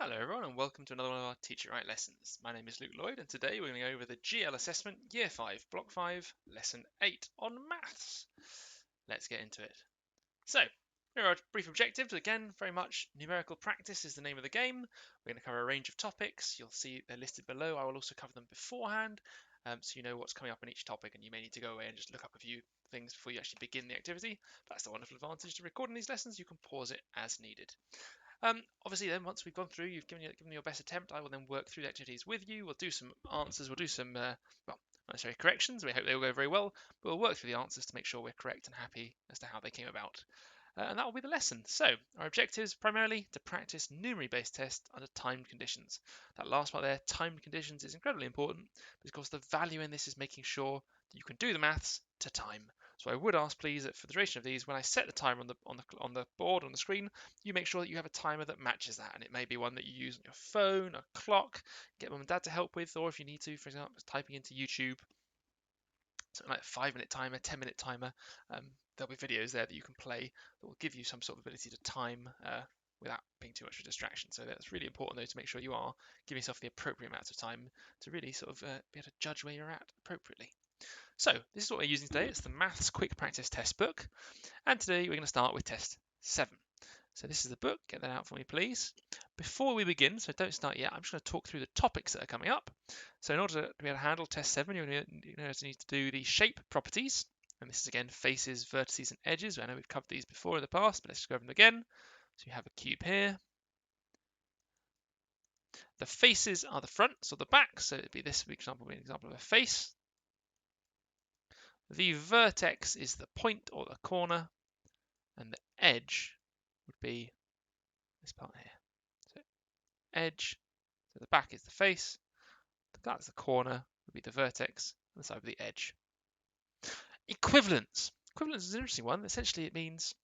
Hello everyone and welcome to another one of our Teach It Right lessons. My name is Luke Lloyd and today we're going to go over the GL assessment Year 5, Block 5, Lesson 8 on Maths. Let's get into it. So, here are our brief objectives. Again, very much numerical practice is the name of the game. We're going to cover a range of topics. You'll see they're listed below. I will also cover them beforehand so you know what's coming up in each topic and you may need to go away and just look up a few things before you actually begin the activity. That's the wonderful advantage to recording these lessons. You can pause it as needed. Obviously then, once we've gone through, you've given your best attempt, I will then work through the activities with you. We'll do some answers, we'll do some, well, not necessarily corrections, we hope they will go very well, but we'll work through the answers to make sure we're correct and happy as to how they came about. And that will be the lesson. So, our objectives primarily to practice numeric-based tests under timed conditions. That last part there, timed conditions, is incredibly important because the value in this is making sure that you can do the maths to time. So I would ask, please, that for the duration of these, when I set the timer on the board on the screen, you make sure that you have a timer that matches that, and it may be one that you use on your phone, a clock, get mum and dad to help with, or if you need to, for example, typing into YouTube, something like a 5-minute timer, 10-minute timer. There'll be videos there that you can play that will give you some sort of ability to time without being too much of a distraction. So that's really important, though, to make sure you are giving yourself the appropriate amount of time to really sort of be able to judge where you're at appropriately. So this is what we're using today. It's the Maths Quick Practice Test book. And today we're going to start with test 7. So this is the book. Get that out for me, please. Before we begin, so don't start yet, I'm just going to talk through the topics that are coming up. So in order to be able to handle test 7, you're going to need to do the shape properties. And this is again faces, vertices, and edges. I know we've covered these before in the past, but let's just go over them again. So you have a cube here. The faces are the fronts or the backs. So it'd be this, for example, an example of a face. The vertex is the point or the corner, and the edge would be this part here. So edge, so the back is the face, that's the corner, would be the vertex, and the side would be the edge. Equivalence. Equivalence is an interesting one. Essentially, it means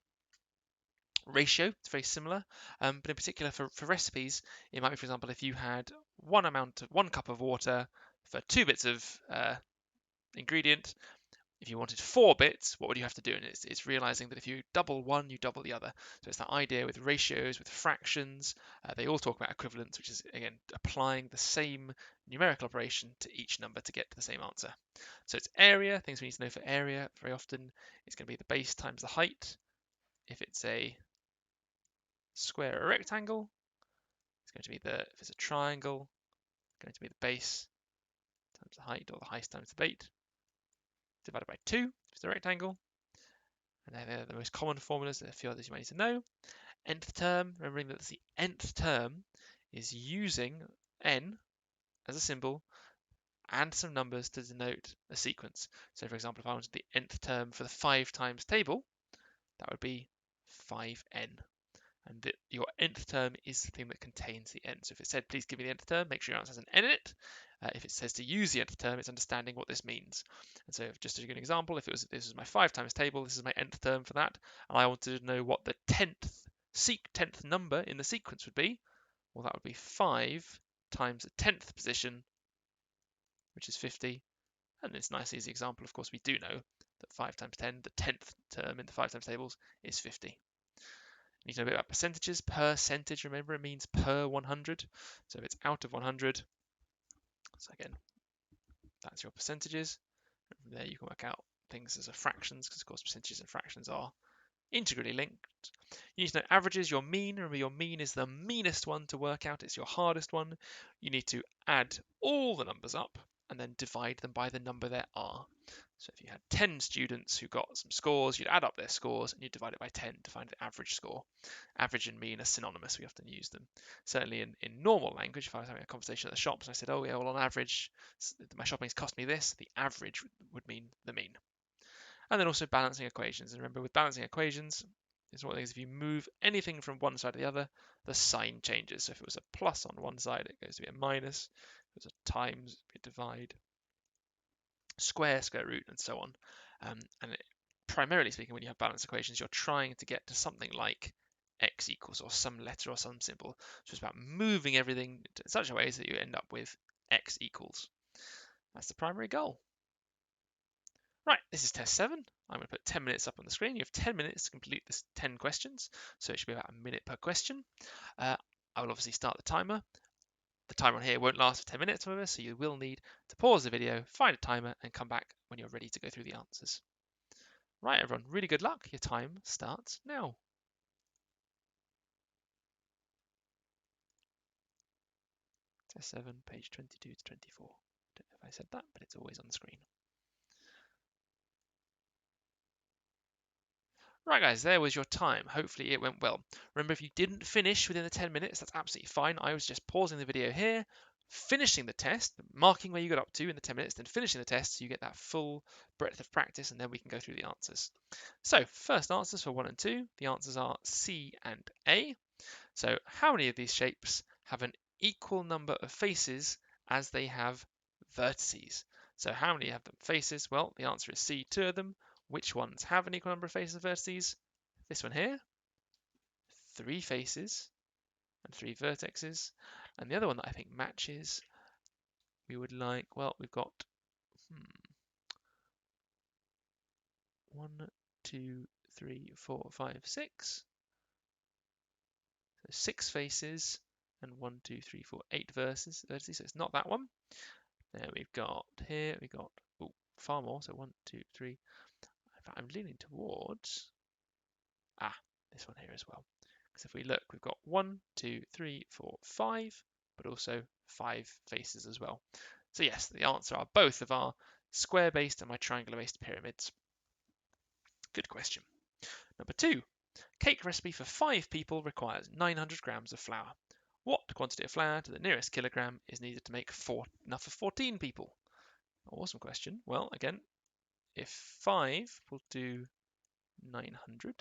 ratio. It's very similar, but in particular for recipes, it might be, for example, if you had one cup of water for 2 bits of ingredient. If you wanted 4 bits, what would you have to do? And it's realizing that if you double one, you double the other. So it's that idea with ratios, with fractions. They all talk about equivalence, which is, again, applying the same numerical operation to each number to get to the same answer. So it's area. Things we need to know for area very often is going to be the base times the height. If it's a square or a rectangle, it's going to be if it's a triangle, it's going to be the base times the height, or the height times the base, divided by 2 if it's a rectangle. And they're the most common formulas. There are a few others you might need to know. Nth term, remembering that the nth term is using n as a symbol and some numbers to denote a sequence. So for example, if I wanted the nth term for the 5 times table, that would be 5n. And your nth term is the thing that contains the n. So if it said, please give me the nth term, make sure your answer has an n in it. If it says to use the nth term, it's understanding what this means. And so just to give an example, if this is my 5 times table, this is my nth term for that, and I wanted to know what the 10th number in the sequence would be, well, that would be 5 times the 10th position, which is 50. And this nice easy example, of course, we do know that 5 times 10, the 10th term in the 5 times tables, is 50. You need to know a bit about percentages. Percentage, remember, it means per 100. So if it's out of 100, so again, that's your percentages. And from there you can work out things as a fractions, because of course percentages and fractions are integrally linked. You need to know averages, your mean. Remember, your mean is the meanest one to work out. It's your hardest one. You need to add all the numbers up and then divide them by the number there are. So if you had 10 students who got some scores, you'd add up their scores and you'd divide it by 10 to find the average score. Average and mean are synonymous. We often use them. Certainly in normal language, if I was having a conversation at the shops and I said, oh yeah, well on average, my shopping's cost me this, the average would mean the mean. And then also balancing equations. And remember, with balancing equations, it's one of the things, if you move anything from one side to the other, the sign changes. So if it was a plus on one side, it goes to be a minus. If it was a times, it divide. Square, square root, and so on. Primarily speaking, when you have balanced equations, you're trying to get to something like x equals, or some letter or some symbol. So it's about moving everything in such a way that you end up with x equals. That's the primary goal. Right, this is test 7. I'm going to put 10 minutes up on the screen. You have 10 minutes to complete this 10 questions, so it should be about a minute per question. I will obviously start the timer. The timer on here won't last for 10 minutes, however, so you will need to pause the video, find a timer, and come back when you're ready to go through the answers. Right, everyone, really good luck. Your time starts now. Test 7, page 22 to 24. Don't know if I said that, but it's always on the screen. Right guys, there was your time. Hopefully it went well. Remember, if you didn't finish within the 10 minutes, that's absolutely fine. I was just pausing the video here, finishing the test, marking where you got up to in the 10 minutes, then finishing the test so you get that full breadth of practice, and then we can go through the answers. So, first answers for 1 and 2. The answers are C and A. So, how many of these shapes have an equal number of faces as they have vertices? So, how many have them faces? Well, the answer is C, 2 of them. Which ones have an equal number of faces and vertices? This one here, 3 faces and 3 vertexes. And the other one that I think matches, we would like, well, we've got 1, 2, 3, 4, 5, 6. So 6 faces and 1, 2, 3, 4, 8 vertices. So it's not that one. Then we've got here, we've got far more. So 1, 2, 3. In fact, I'm leaning towards this one here as well. Because if we look, we've got 1, 2, 3, 4, 5, but also 5 faces as well. So yes, the answer are both of our square-based and my triangular-based pyramids. Good question. Number 2, cake recipe for 5 people requires 900 grams of flour. What quantity of flour to the nearest kilogram is needed to make enough for 14 people? Awesome question. Well, again, if 5 will do 900,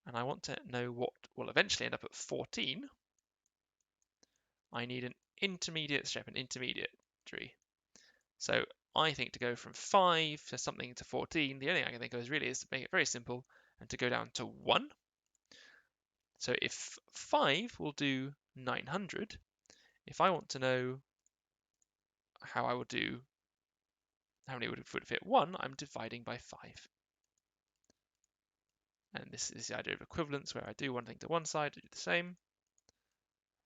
and I want to know what will eventually end up at 14, I need an intermediate step, an intermediary. So I think to go from 5 to something to 14, the only thing I can think of is really is to make it very simple and to go down to 1. So if 5 will do 900, if I want to know how I would do, how many would fit 1, I'm dividing by 5. And this is the idea of equivalence, where I do one thing to one side, do the same.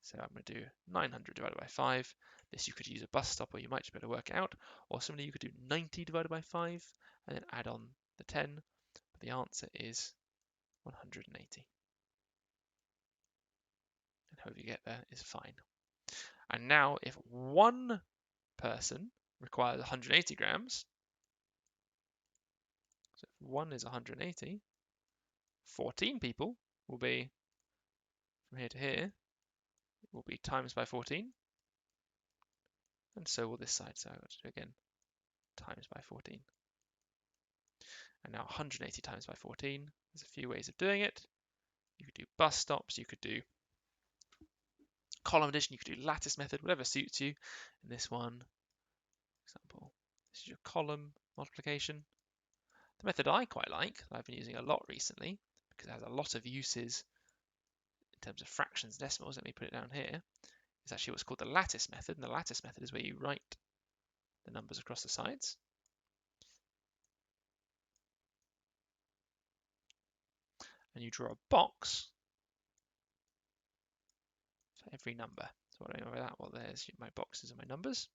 So I'm going to do 900 divided by 5. This you could use a bus stop, or you might just be able to work it out. Or similarly, you could do 90 divided by 5 and then add on the 10. But the answer is 180. And however you get there is fine. And now if one person requires 180 grams, so if 1 is 180, 14 people will be, from here to here, will be times by 14. And so will this side. So I've got to do again, times by 14. And now 180 times by 14. There's a few ways of doing it. You could do bus stops, you could do column addition, you could do lattice method, whatever suits you. In this one, for example, this is your column multiplication. The method I quite like, that I've been using a lot recently, because it has a lot of uses in terms of fractions, decimals, let me put it down here, is actually what's called the lattice method. And the lattice method is where you write the numbers across the sides. And you draw a box for every number. So what do I mean by that? Well, there's my boxes and my numbers.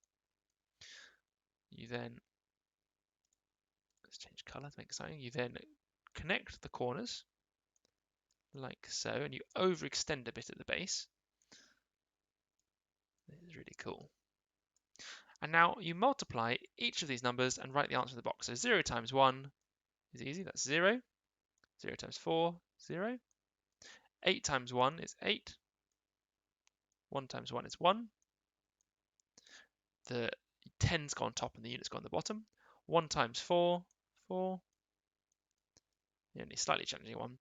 You then, let's change colour to make it exciting. You then connect the corners like so, and you overextend a bit at the base. This is really cool. And now you multiply each of these numbers and write the answer in the box. So 0 times 1 is easy, that's 0. 0 times 4, 0. 8 times 1 is 8. 1 times 1 is 1. The tens go on top and the units go on the bottom. 1 times 4, 4. The only slightly challenging one.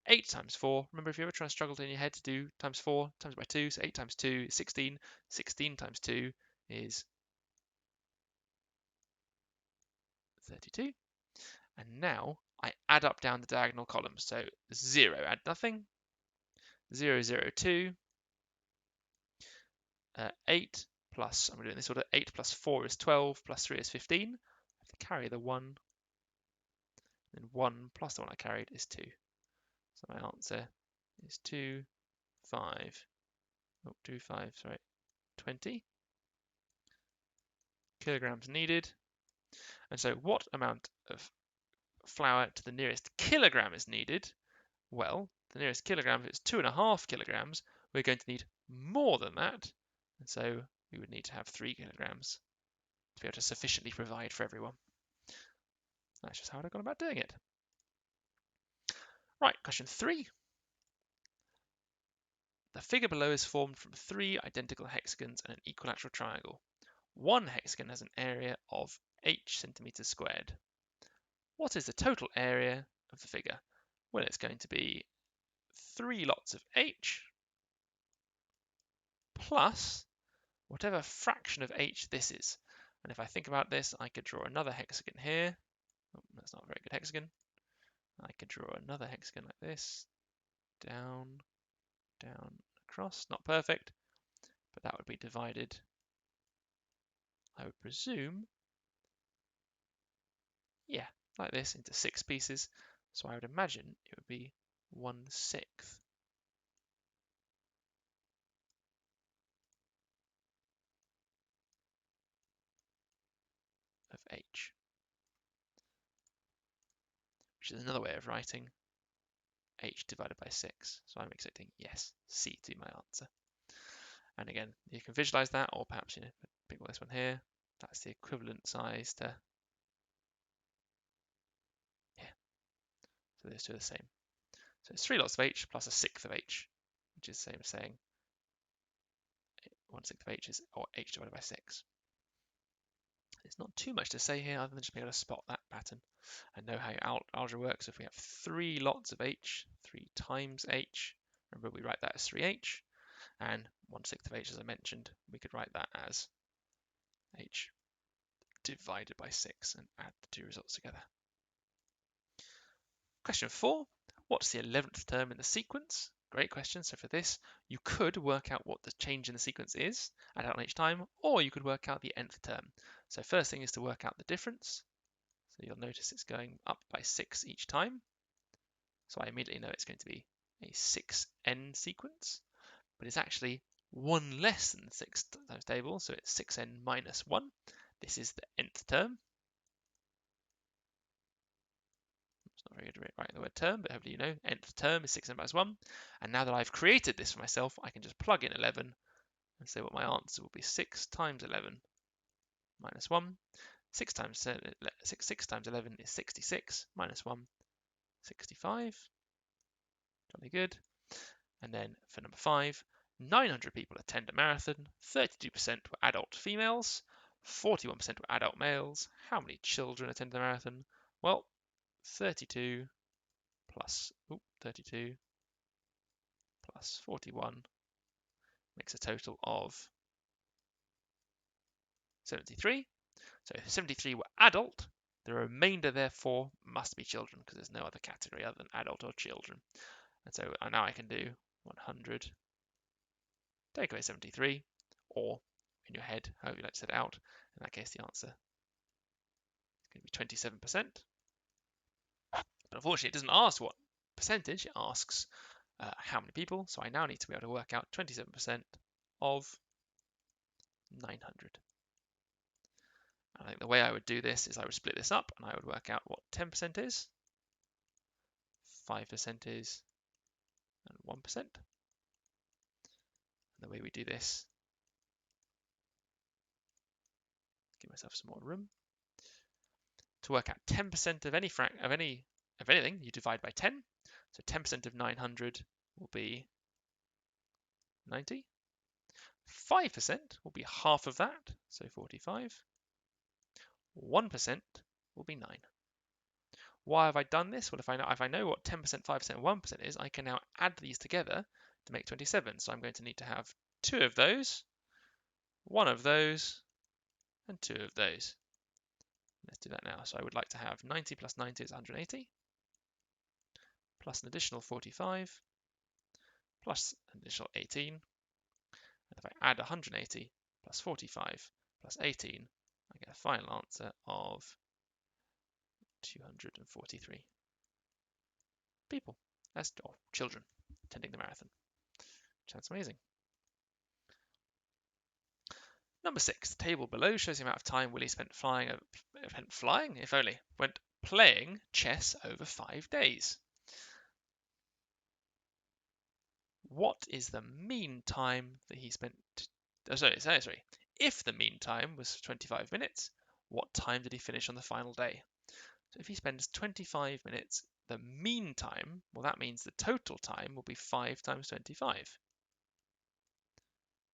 8 times 4. Remember, if you ever try and struggle in your head to do times 4 times by 2, so 8 times 2 is 16. 16 times 2 is 32. And now I add up down the diagonal columns. So 0, add nothing. 0, 0, 2. 8 plus, I'm going to do it in this order, 8 plus 4 is 12, plus 3 is 15. I have to carry the 1. And 1 plus the one I carried is 2. So my answer is 20 kilograms needed. And so what amount of flour to the nearest kilogram is needed? Well, the nearest kilogram, if it's 2.5 kilograms, we're going to need more than that. And so we would need to have 3 kilograms to be able to sufficiently provide for everyone. That's just how I've gone about doing it. Right, question 3. The figure below is formed from 3 identical hexagons and an equilateral triangle. One hexagon has an area of h centimeters squared. What is the total area of the figure? Well, it's going to be 3 lots of h plus whatever fraction of h this is. And if I think about this, I could draw another hexagon here. Oh, that's not a very good hexagon. I could draw another hexagon like this. Down, down, across. Not perfect, but that would be divided, I would presume, yeah, like this, into 6 pieces. So I would imagine it would be 1/6 of h, which is another way of writing h divided by 6. So I'm expecting, yes, C to be my answer. And again, you can visualize that, or perhaps, pick this one here. That's the equivalent size to, yeah, so those two are the same. So it's 3 lots of h plus 1/6 of h, which is the same as saying 1/6 of h is, or h divided by 6. There's not too much to say here other than just being able to spot that pattern and know how your algebra works. If we have 3 lots of h, 3 times h, remember we write that as 3h, and 1/6 of h, as I mentioned, we could write that as h divided by 6 and add the two results together. Question 4. What's the 11th term in the sequence? Great question. So for this, you could work out what the change in the sequence is at out on each time, or you could work out the nth term. So first thing is to work out the difference. So you'll notice it's going up by 6 each time. So I immediately know it's going to be a 6n sequence, but it's actually 1 less than the 6 times table, so it's 6n minus 1. This is the nth term. It's not very good at writing the word term, but hopefully you know. Nth term is 6n minus 1. And now that I've created this for myself, I can just plug in 11 and say what my answer will be. 6 times 11 minus 1. 6 times 11 is 66, minus 1, 65. Jolly good. And then for number 5, 900 people attend a marathon, 32% were adult females, 41% were adult males. How many children attend the marathon? Well, 32 plus 41 makes a total of 73. So 73 were adult. The remainder, therefore, must be children because there's no other category other than adult or children. And so now I can do 100, take away 73, or in your head, however you like to set it out. In that case, the answer is going to be 27%. But unfortunately, it doesn't ask what percentage, it asks how many people. So I now need to be able to work out 27% of 900. I think the way I would do this is I would split this up and I would work out what 10% is, 5% is, and 1%. And the way we do this, give myself some more room. To work out 10% of anything, you divide by 10. So 10% of 900 will be 90. 5% will be half of that, so 45. 1% will be 9. Why have I done this? Well, if I know what 10%, 5%, and 1% is, I can now add these together to make 27. So I'm going to need to have 2 of those, 1 of those, and 2 of those. Let's do that now. So I would like to have 90 plus 90 is 180, plus an additional 45, plus an additional 18. And if I add 180 plus 45 plus 18, I get a final answer of 243 people, or children. attending the marathon. Sounds amazing. Number 6, the table below shows the amount of time Willie spent flying, if only, went playing chess over 5 days. What is the mean time that he spent? Oh, sorry. If the mean time was 25 minutes, what time did he finish on the final day? So if he spends 25 minutes, the mean time, well, that means the total time will be 5 times 25.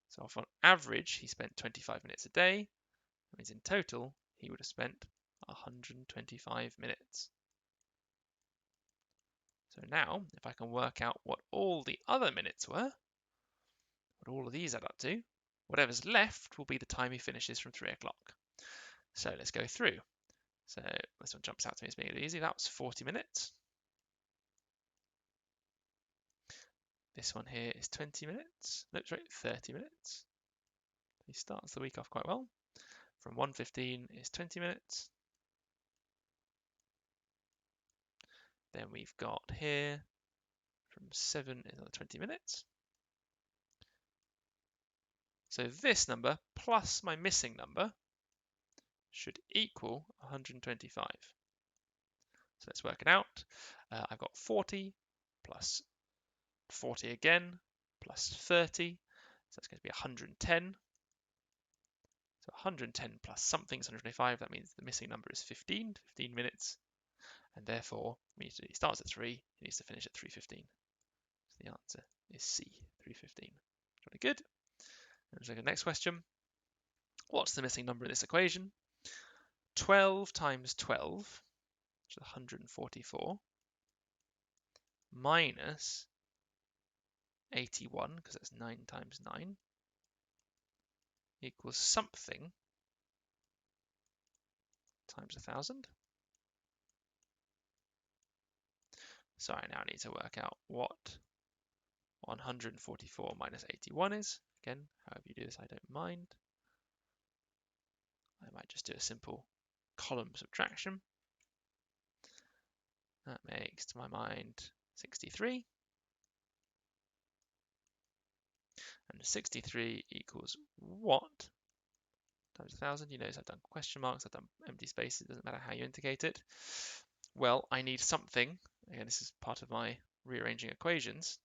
So if on average he spent 25 minutes a day, that means in total he would have spent 125 minutes. So now, if I can work out what all the other minutes were, what all of these add up to, whatever's left will be the time he finishes from 3 o'clock. So let's go through. So this one jumps out to me as being easy. That was 40 minutes. This one here is 20 minutes. No, sorry, 30 minutes. He starts the week off quite well. From 1:15 is 20 minutes. Then we've got here from 7 is another 20 minutes. So this number plus my missing number should equal 125. So let's work it out. I've got 40 plus 40 again plus 30. So that's going to be 110. So 110 plus something is 125. That means the missing number is 15 minutes. And therefore, he starts at 3, he needs to finish at 3:15. So the answer is C, 3:15. Very good. Let's look at the next question. What's the missing number in this equation? 12 times 12, which is 144, minus 81, because that's 9 times 9, equals something times 1,000. So I now need to work out what 144 minus 81 is. Again, however you do this, I don't mind. I might just do a simple column subtraction. That makes, to my mind, 63. And 63 equals what times 1,000? You notice I've done question marks, I've done empty spaces, it doesn't matter how you indicate it. Well, I need something, again, this is part of my rearranging equations.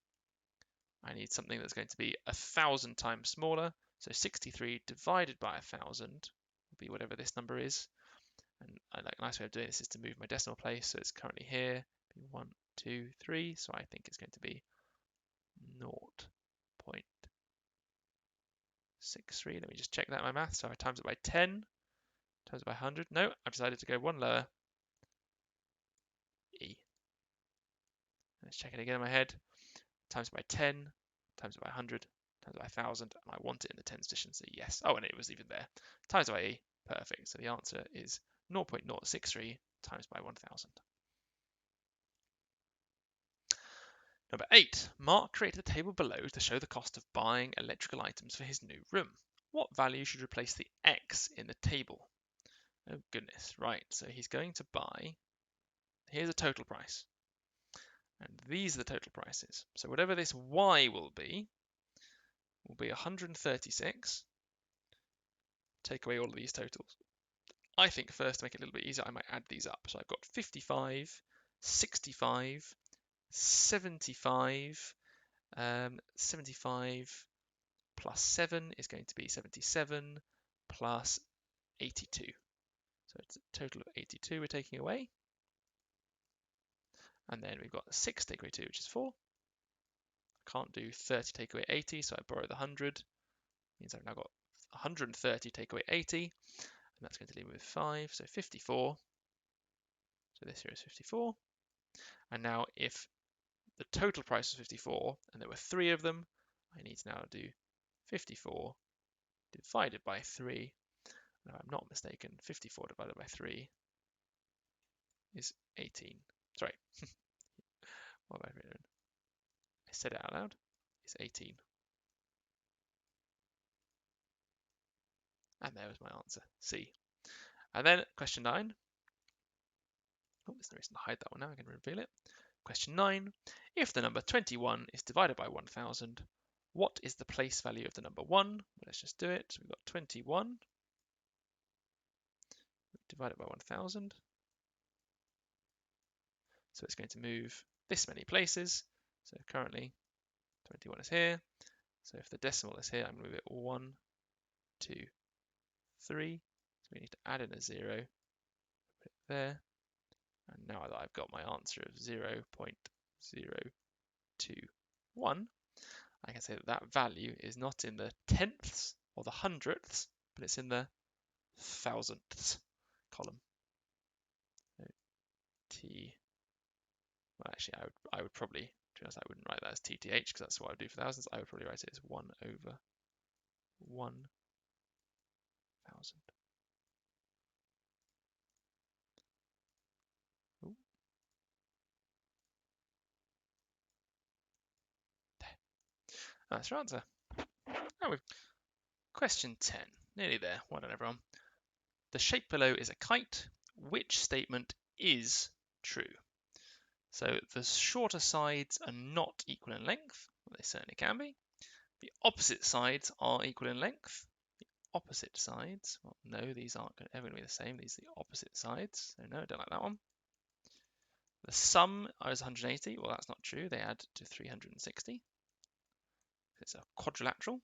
I need something that's going to be 1,000 times smaller. So 63 divided by 1,000 will be whatever this number is. And a nice way of doing this is to move my decimal place. So it's currently here, 1, 2, 3. So I think it's going to be 0.63. Let me just check that in my math. So I times it by 10, times it by 100. No, I've decided to go one lower. E. Let's check it again in my head. Times it by 10, times it by 100, times it by 1,000, and I want it in the tens position, so yes. Oh, and it was even there. Times by E, perfect. So the answer is 0.063 times by 1,000. Number 8, Mark created a table below to show the cost of buying electrical items for his new room. What value should replace the X in the table? Oh goodness, right, so he's going to buy, here's a total price, and these are the total prices. So whatever this Y will be 136. Take away all of these totals. I think first, to make it a little bit easier, I might add these up. So I've got 55, 65, 75, 75 plus 7 is going to be 77 plus 82. So it's a total of 82 we're taking away. And then we've got 6 take away 2, which is 4. I can't do 30 take away 80, so I borrow the 100. Means I've now got 130 take away 80, and that's going to leave me with 5, so 54. So this here is 54. And now if the total price was 54 and there were 3 of them, I need to now do 54 divided by 3. Now I'm not mistaken, 54 divided by 3 is 18. Sorry, what have I written? I said it out loud. It's 18. And there was my answer, C. And then question 9. Oh, there's no reason to hide that one now, I can reveal it. Question 9. If the number 21 is divided by 1000, what is the place value of the number 1? Let's just do it. We've got 21 divided by 1000. So it's going to move this many places. So currently 21 is here. So if the decimal is here, I'm going to move it 1, 2, 3. So we need to add in a 0, put it there. And now that I've got my answer of 0.021, I can say that that value is not in the tenths or the hundredths, but it's in the thousandths column. So T, well actually I would probably, to be honest, I wouldn't write that as TTH because that's what I would do for thousands. I would probably write it as 1 over 1000. Ooh, there. That's your answer. Now we've question 10. Nearly there. Well done, everyone. The shape below is a kite. Which statement is true? So the shorter sides are not equal in length. Well, they certainly can be. The opposite sides are equal in length. The opposite sides, well, no, these aren't ever going to be the same. These are the opposite sides. So no, I don't like that one. The sum is 180. Well, that's not true. They add to 360. It's a quadrilateral.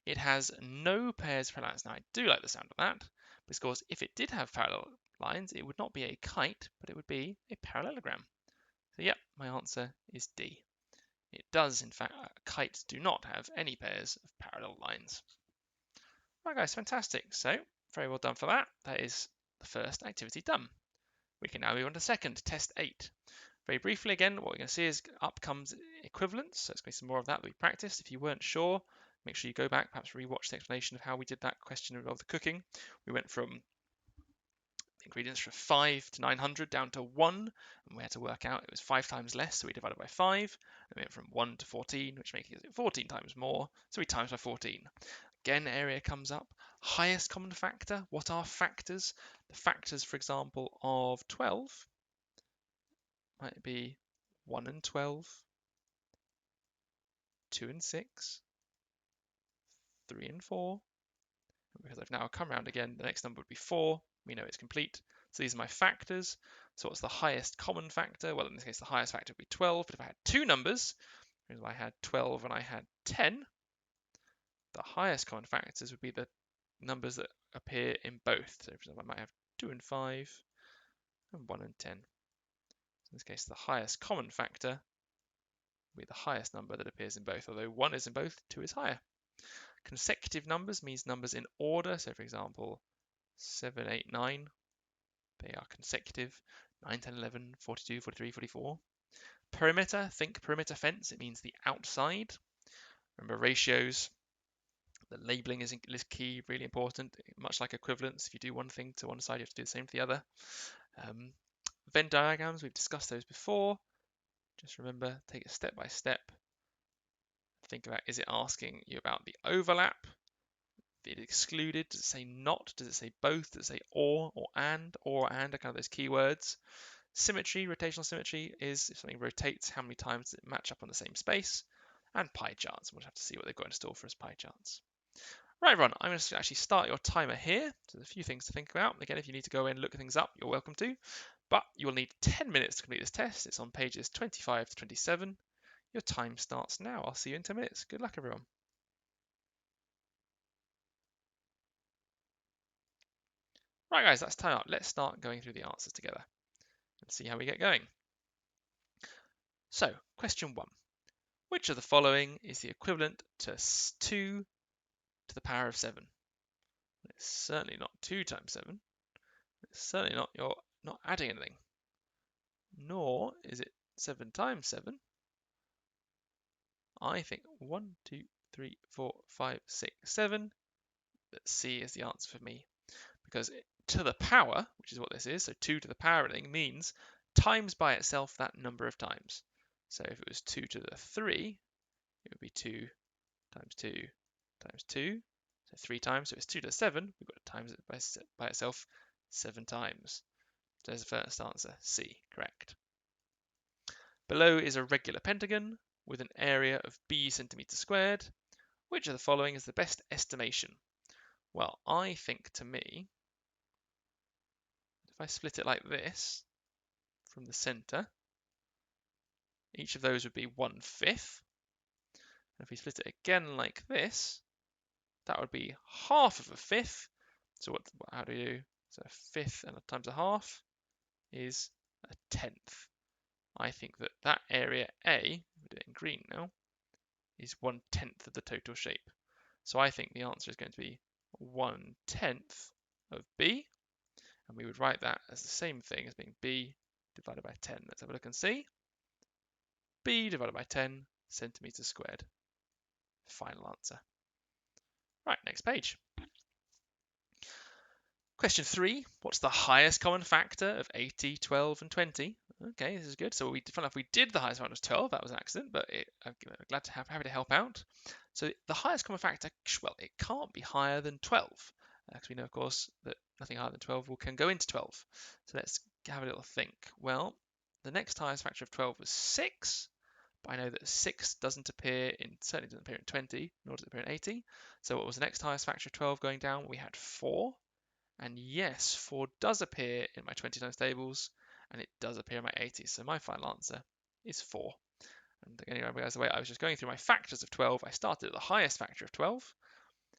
It has no pairs of parallel lines. Now, I do like the sound of that, because if it did have parallel lines, it would not be a kite, but it would be a parallelogram. So, yep, my answer is D. It does, in fact, kites do not have any pairs of parallel lines. Right, guys, fantastic. So, very well done for that. That is the first activity done. We can now move on to the second, test 8. Very briefly again, what we're going to see is up comes equivalence. So it's going to be some more of that we practiced. If you weren't sure, make sure you go back, perhaps rewatch the explanation of how we did that question of the cooking. We went from ingredients from 5 to 900 down to 1, and we had to work out it was 5 times less, so we divided by 5. And we went from 1 to 14, which makes it 14 times more, so we times by 14. Again, area comes up. Highest common factor. What are factors? The factors, for example, of 12 might be 1 and 12, 2 and 6, 3 and 4. And because I've now come around again, the next number would be 4. We know it's complete. So these are my factors. So what's the highest common factor? Well, in this case, the highest factor would be 12. But if I had two numbers, if I had 12 and I had 10, the highest common factors would be the numbers that appear in both. So for example, I might have 2 and 5 and 1 and 10. In this case, the highest common factor will be the highest number that appears in both. Although 1 is in both, 2 is higher. Consecutive numbers means numbers in order. So for example, 7, 8, 9, they are consecutive. 9, 10, 11, 42, 43, 44. Perimeter, think perimeter fence. It means the outside. Remember ratios. The labeling is key, really important. Much like equivalence, if you do one thing to one side, you have to do the same to the other. Venn diagrams, we've discussed those before. Just remember, take it step by step. Think about, is it asking you about the overlap? It excluded? Does it say not? Does it say both? Does it say or and? Or and are kind of those keywords. Symmetry, rotational symmetry is if something rotates, how many times does it match up on the same space? And pie charts. We'll have to see what they've got in store for us pie charts. Right, everyone, I'm going to actually start your timer here. So there's a few things to think about. Again, if you need to go in and look things up, you're welcome to. But you will need 10 minutes to complete this test. It's on pages 25 to 27. Your time starts now. I'll see you in 10 minutes. Good luck, everyone. Right, guys, that's time up. Let's start going through the answers together and see how we get going. So, question 1. Which of the following is the equivalent to 2 to the power of 7? It's certainly not 2 times 7. It's certainly not, you're not adding anything. Nor is it 7 times 7. I think 1, 2, 3, 4, 5, 6, 7. But C is the answer for me. Because to the power, which is what this is, so 2 to the power thing means times by itself that number of times. So if it was 2 to the 3, it would be 2 times 2 times 2. So 3 times, so it's 2 to the 7. We've got to times it by itself 7 times. So there's the first answer, C, correct. Below is a regular pentagon with an area of b centimeters squared. Which of the following is the best estimation? Well, I think to me, if I split it like this from the center, each of those would be 1/5. And if we split it again like this, that would be half of a fifth. So how do you do? So a fifth and times a half is a tenth. I think that area A, we do it in green now, is 1/10 of the total shape. So I think the answer is going to be 1/10 of B, and we would write that as the same thing as being B divided by 10. Let's have a look and see. B divided by 10 centimeters squared. Final answer. Right, next page. Question 3, what's the highest common factor of 80, 12, and 20? Okay, this is good. So we did the highest factor was 12. That was an accident, but I'm glad to happy to help out. So the highest common factor, well, it can't be higher than 12, because we know, of course, that nothing higher than 12 can go into 12. So let's have a little think. Well, the next highest factor of 12 was 6, but I know that 6 certainly doesn't appear in 20, nor does it appear in 80. So what was the next highest factor of 12 going down? We had 4. And yes, 4 does appear in my 20 times tables, and it does appear in my 80s. So my final answer is 4. And anyway, as the way I was just going through my factors of 12, I started at the highest factor of 12,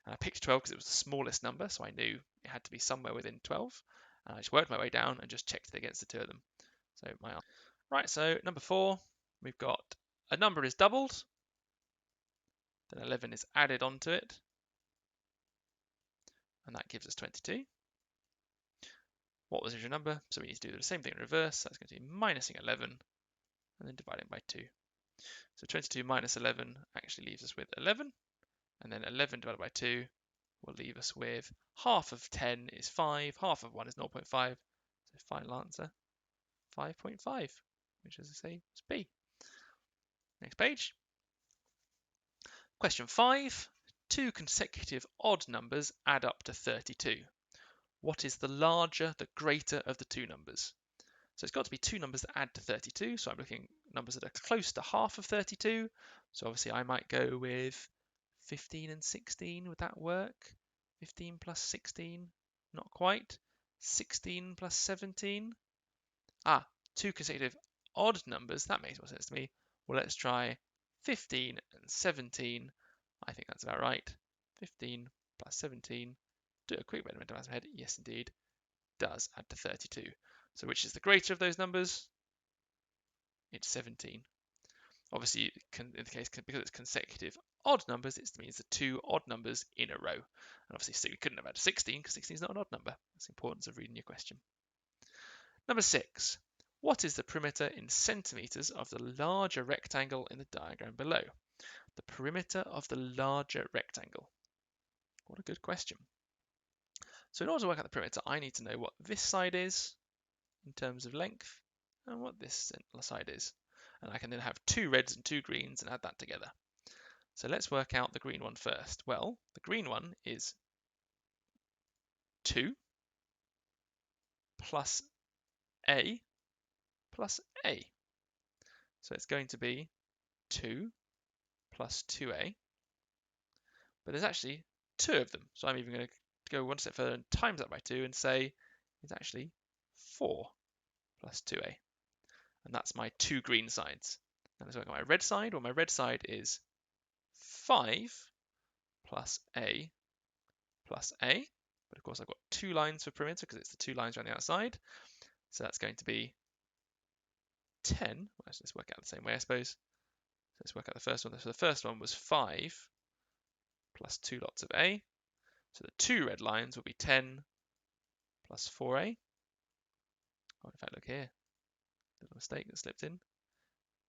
and I picked 12 because it was the smallest number, so I knew it had to be somewhere within 12. And I just worked my way down and just checked it against the two of them. So right, so number 4, we've got a number is doubled, then 11 is added onto it, and that gives us 22. What was your number? So we need to do the same thing in reverse. That's going to be minusing 11 and then dividing by 2. So 22 minus 11 actually leaves us with 11. And then 11 divided by 2 will leave us with half of 10 is 5, half of 1 is 0.5. So final answer, 5.5, which is the same as B. Next page. Question 5. 2 consecutive odd numbers add up to 32. What is the greater of the two numbers? So it's got to be two numbers that add to 32. So I'm looking at numbers that are close to half of 32. So obviously I might go with 15 and 16. Would that work? 15 plus 16? Not quite. 16 plus 17? Two consecutive odd numbers. That makes more sense to me. Well, let's try 15 and 17. I think that's about right. 15 plus 17. Do a quick bit of mental math in my head. Yes, indeed. Does add to 32. So which is the greater of those numbers? It's 17. Obviously, in the case, because it's consecutive odd numbers, it means the two odd numbers in a row. And obviously, we couldn't have had 16 because 16 is not an odd number. That's the importance of reading your question. Number 6. What is the perimeter in centimeters of the larger rectangle in the diagram below? The perimeter of the larger rectangle. What a good question. So in order to work out the perimeter, I need to know what this side is in terms of length and what this side is. And I can then have two reds and two greens and add that together. So let's work out the green one first. Well, the green one is 2 plus A plus A. So it's going to be 2 plus 2A. But there's actually two of them. So I'm even going to go one step further and times that by 2 and say it's actually 4 plus 2A. And that's my two green sides. Now let's work on my red side. Well, my red side is 5 plus A plus A. But of course, I've got two lines for perimeter because it's the two lines around the outside. So that's going to be 10. Let's work out the same way, I suppose. So let's work out the first one. So the first one was 5 plus 2 lots of A. So the two red lines will be 10 plus 4A. Oh, in fact, look here. Little mistake that slipped in.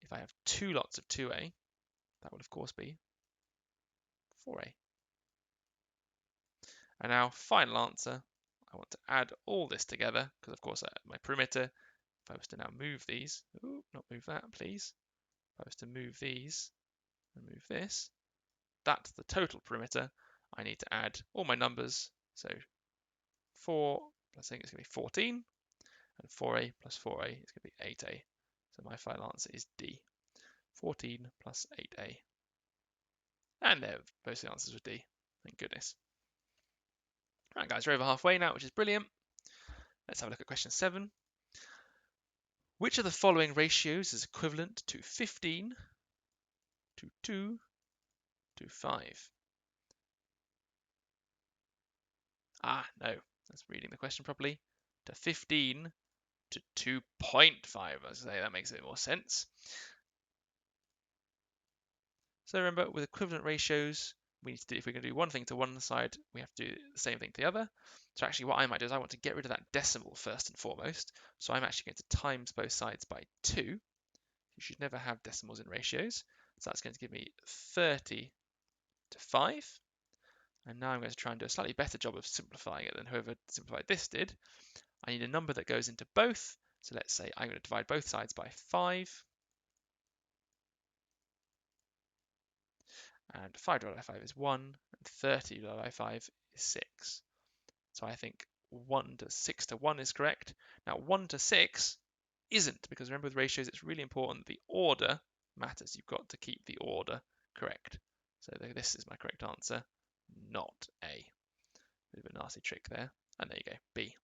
If I have two lots of 2A, that would of course be 4A. And now, final answer, I want to add all this together, because of course my perimeter, if I was to now move these, not move that, please. If I was to move these and move this, that's the total perimeter. I need to add all my numbers. So 4, I think it's going to be 14, and 4A plus 4A is going to be 8A. So my final answer is D, 14 plus 8A. And there, both the answers were D. Thank goodness. Right, guys, we're over halfway now, which is brilliant. Let's have a look at question 7. Which of the following ratios is equivalent to 15 to 2 to 5? Ah, no, that's reading the question properly. To 15 to 2.5. I was say that makes a bit more sense. So remember, with equivalent ratios, we need to do, if we're going to do one thing to one side, we have to do the same thing to the other. So actually what I might do is I want to get rid of that decimal first and foremost. So I'm actually going to times both sides by 2. You should never have decimals in ratios. So that's going to give me 30 to 5. And now I'm going to try and do a slightly better job of simplifying it than whoever simplified this did. I need a number that goes into both. So let's say I'm going to divide both sides by 5. And 5 divided by 5 is 1, and 30 divided by 5 is 6. So I think 6 to 1 is correct. Now 1 to 6 isn't, because remember with ratios it's really important the order matters. You've got to keep the order correct. So this is my correct answer, not A. Bit of a nasty trick there. And there you go, B.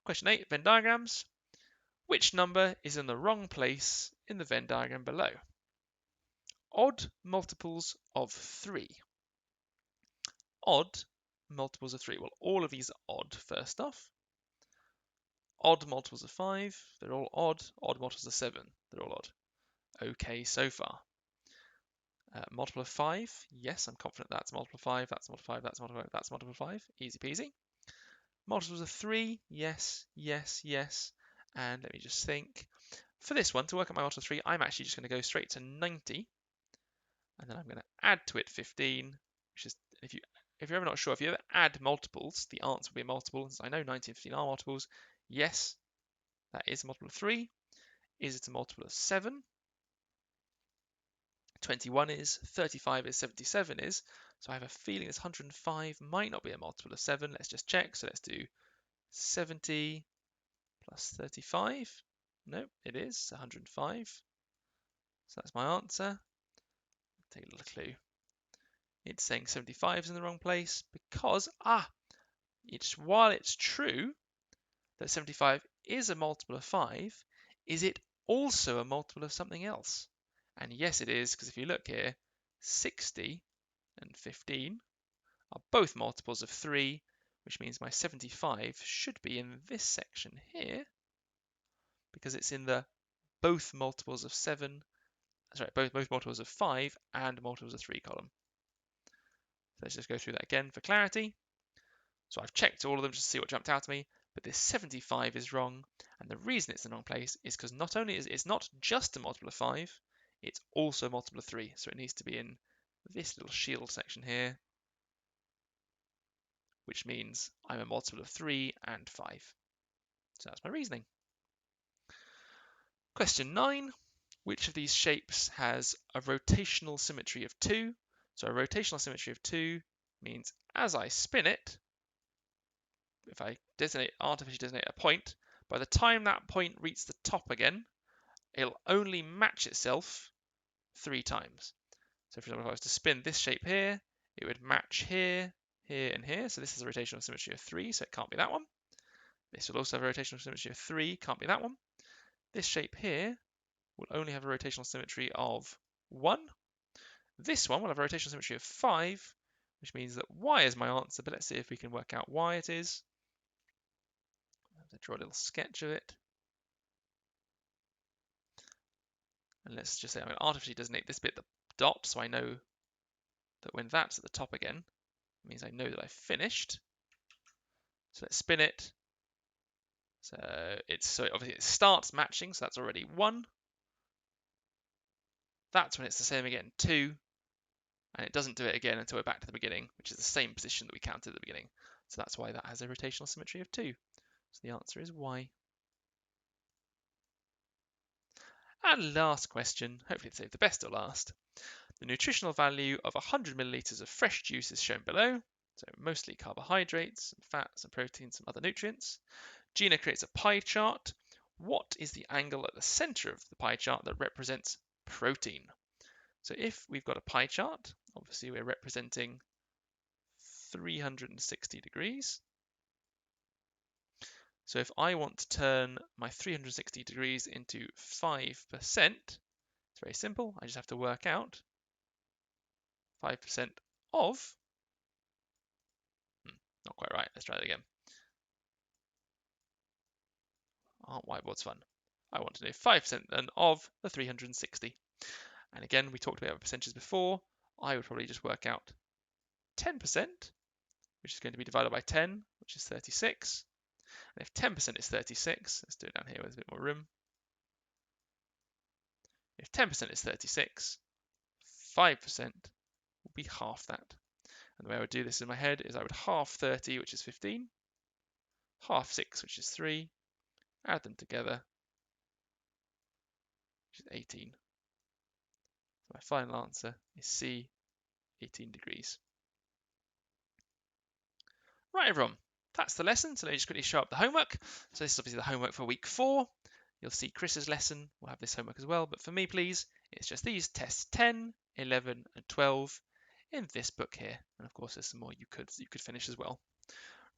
Question 8, Venn diagrams. Which number is in the wrong place in the Venn diagram below? Odd multiples of 3. Odd multiples of 3. Well, all of these are odd, first off. Odd multiples of 5, they're all odd. Odd multiples of 7, they're all odd. Okay so far. Multiple of 5, yes, I'm confident that's multiple of 5, that's multiple of 5, that's multiple of 5, that's multiple of 5. Easy peasy. Multiples of 3, yes, yes, yes. And let me just think. For this one, to work out my multiple of 3, I'm actually just going to go straight to 90. And then I'm going to add to it 15, which is, if you're ever not sure, if you ever add multiples, the answer will be a multiple. Since I know 90 and 15 are multiples, yes, that is a multiple of 3. Is it a multiple of 7? 21 is, 35 is, 77 is. So I have a feeling this 105 might not be a multiple of 7. Let's just check. So let's do 70 plus 35. No, it is 105. So that's my answer. Take a little clue. It's saying 75 is in the wrong place because, while it's true that 75 is a multiple of 5, is it also a multiple of something else? And yes, it is, because if you look here, 60 and 15 are both multiples of 3, which means my 75 should be in this section here, because it's in the both multiples of 7, both multiples of 5 and multiples of 3 column. So let's just go through that again for clarity. So I've checked all of them just to see what jumped out at me, but this 75 is wrong, and the reason it's in the wrong place is because not only is it's not just a multiple of 5, it's also a multiple of 3, so it needs to be in this little shield section here, which means I'm a multiple of 3 and 5. So that's my reasoning. Question 9. Which of these shapes has a rotational symmetry of 2? So a rotational symmetry of 2 means as I spin it, if I artificially designate a point, by the time that point reaches the top again, it'll only match itself 3 times. So for example, if I was to spin this shape here, it would match here, here, and here. So this is a rotational symmetry of 3, so it can't be that one. This will also have a rotational symmetry of 3, can't be that one. This shape here will only have a rotational symmetry of 1. This one will have a rotational symmetry of 5, which means that Y is my answer, but let's see if we can work out why it is. I have to draw a little sketch of it. And let's just say I'm going to artificially designate this bit the dot, so I know that when that's at the top again, it means I know that I've finished. So let's spin it. So obviously it starts matching, so that's already 1. That's when it's the same again, 2. And it doesn't do it again until we're back to the beginning, which is the same position that we counted at the beginning. So that's why that has a rotational symmetry of 2. So the answer is Y. And last question, hopefully save the best till last. The nutritional value of 100 milliliters of fresh juice is shown below. So mostly carbohydrates, some fats, and proteins, some other nutrients. Gina creates a pie chart. what is the angle at the center of the pie chart that represents protein? So if we've got a pie chart, obviously we're representing 360 degrees. So if I want to turn my 360 degrees into 5%, it's very simple. I just have to work out 5% of, not quite right, let's try that again. Whiteboard's fun. I want to know 5% then of the 360. And again, we talked about percentages before. I would probably just work out 10%, which is going to be divided by 10, which is 36. And if 10% is 36, let's do it down here with a bit more room. If 10% is 36, 5% will be half that. And the way I would do this in my head is I would half 30, which is 15, half 6, which is 3, add them together, which is 18. So my final answer is C, 18 degrees. Right, everyone, that's the lesson. So let me just quickly show up the homework. So this is obviously the homework for week 4. You'll see Chris's lesson will have this homework as well. But for me, please, it's just these tests 10, 11, and 12 in this book here. And of course, there's some more you could finish as well.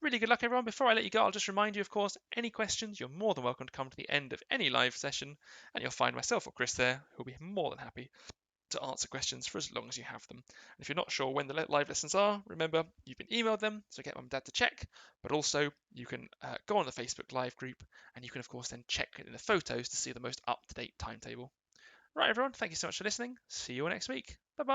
Really good luck, everyone. Before I let you go, I'll just remind you, of course, any questions, you're more than welcome to come to the end of any live session, and you'll find myself or Chris there, who'll be more than happy to answer questions for as long as you have them. And if you're not sure when the live lessons are, remember, you've been emailed them, so get mum and dad to check, but also you can go on the Facebook live group, and you can, of course, then check in the photos to see the most up-to-date timetable. Right, everyone, thank you so much for listening. See you all next week.